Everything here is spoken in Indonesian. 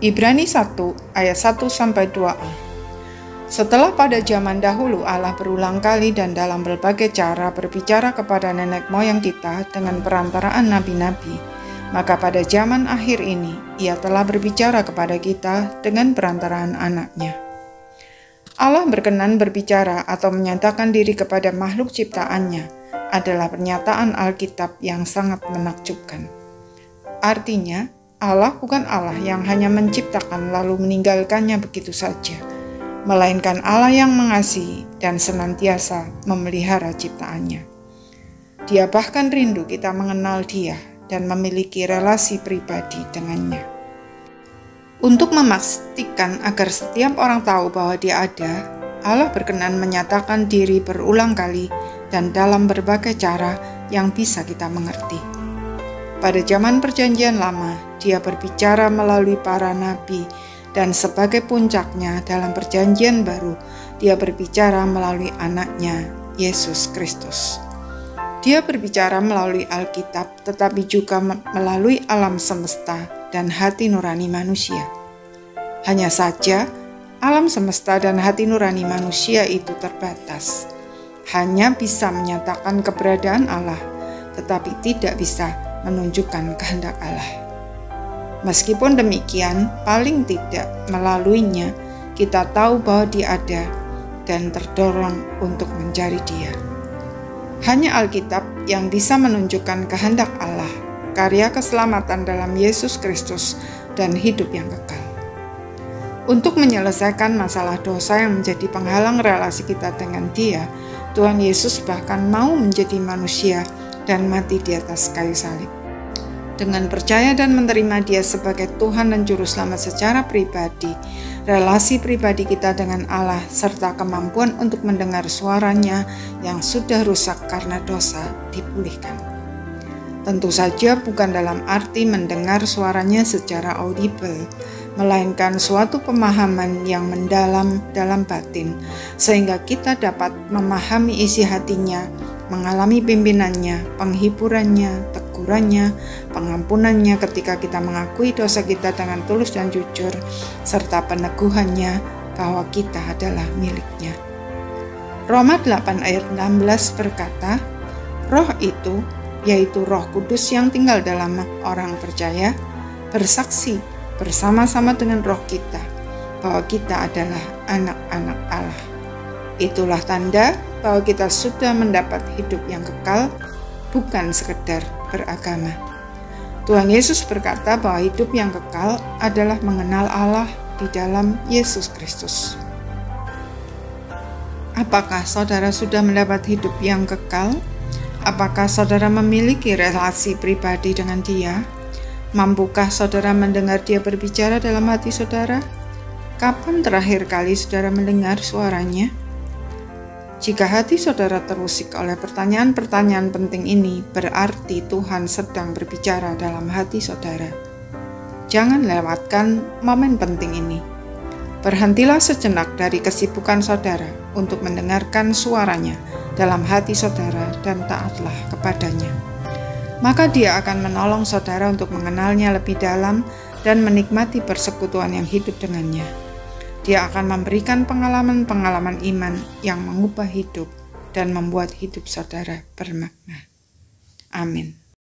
Ibrani 1 ayat 1-2a. Setelah pada zaman dahulu Allah berulang kali dan dalam berbagai cara berbicara kepada nenek moyang kita dengan perantaraan nabi-nabi, maka pada zaman akhir ini Ia telah berbicara kepada kita dengan perantaraan Anaknya. Allah berkenan berbicara atau menyatakan diri kepada makhluk ciptaannya adalah pernyataan Alkitab yang sangat menakjubkan. Artinya, Allah bukan Allah yang hanya menciptakan lalu meninggalkannya begitu saja, melainkan Allah yang mengasihi dan senantiasa memelihara ciptaannya. Dia bahkan rindu kita mengenal Dia dan memiliki relasi pribadi dengannya. Untuk memastikan agar setiap orang tahu bahwa Dia ada, Allah berkenan menyatakan diri berulang kali dan dalam berbagai cara yang bisa kita mengerti. Pada zaman Perjanjian Lama, Dia berbicara melalui para nabi, dan sebagai puncaknya dalam Perjanjian Baru, Dia berbicara melalui Anaknya, Yesus Kristus. Dia berbicara melalui Alkitab, tetapi juga melalui alam semesta dan hati nurani manusia. Hanya saja, alam semesta dan hati nurani manusia itu terbatas. Hanya bisa menyatakan keberadaan Allah, tetapi tidak bisa menunjukkan kehendak Allah. Meskipun demikian, paling tidak melaluinya kita tahu bahwa Dia ada dan terdorong untuk mencari Dia. Hanya Alkitab yang bisa menunjukkan kehendak Allah, karya keselamatan dalam Yesus Kristus, dan hidup yang kekal. Untuk menyelesaikan masalah dosa yang menjadi penghalang relasi kita dengan Dia, Tuhan Yesus bahkan mau menjadi manusia dan mati di atas kayu salib. Dengan percaya dan menerima Dia sebagai Tuhan dan Juru Selamat secara pribadi, relasi pribadi kita dengan Allah serta kemampuan untuk mendengar suaranya yang sudah rusak karena dosa dipulihkan. Tentu saja bukan dalam arti mendengar suaranya secara audible, melainkan suatu pemahaman yang mendalam dalam batin, sehingga kita dapat memahami isi hatinya, mengalami pimpinannya, penghiburannya, tegurannya, pengampunannya ketika kita mengakui dosa kita dengan tulus dan jujur, serta peneguhannya bahwa kita adalah miliknya. Roma 8 ayat 16 berkata, Roh itu, yaitu Roh Kudus yang tinggal dalam orang percaya, bersaksi bersama-sama dengan roh kita bahwa kita adalah anak-anak Allah. Itulah tanda bahwa kita sudah mendapat hidup yang kekal, bukan sekedar beragama. Tuhan Yesus berkata bahwa hidup yang kekal adalah mengenal Allah di dalam Yesus Kristus. Apakah saudara sudah mendapat hidup yang kekal? Apakah saudara memiliki relasi pribadi dengan Dia? Mampukah saudara mendengar Dia berbicara dalam hati saudara? Kapan terakhir kali saudara mendengar suaranya? Jika hati saudara terusik oleh pertanyaan-pertanyaan penting ini, berarti Tuhan sedang berbicara dalam hati saudara. Jangan lewatkan momen penting ini. Berhentilah sejenak dari kesibukan saudara untuk mendengarkan suaranya dalam hati saudara dan taatlah kepadanya. Maka Dia akan menolong saudara untuk mengenalnya lebih dalam dan menikmati persekutuan yang hidup dengannya. Dia akan memberikan pengalaman-pengalaman iman yang mengubah hidup dan membuat hidup saudara bermakna. Amin.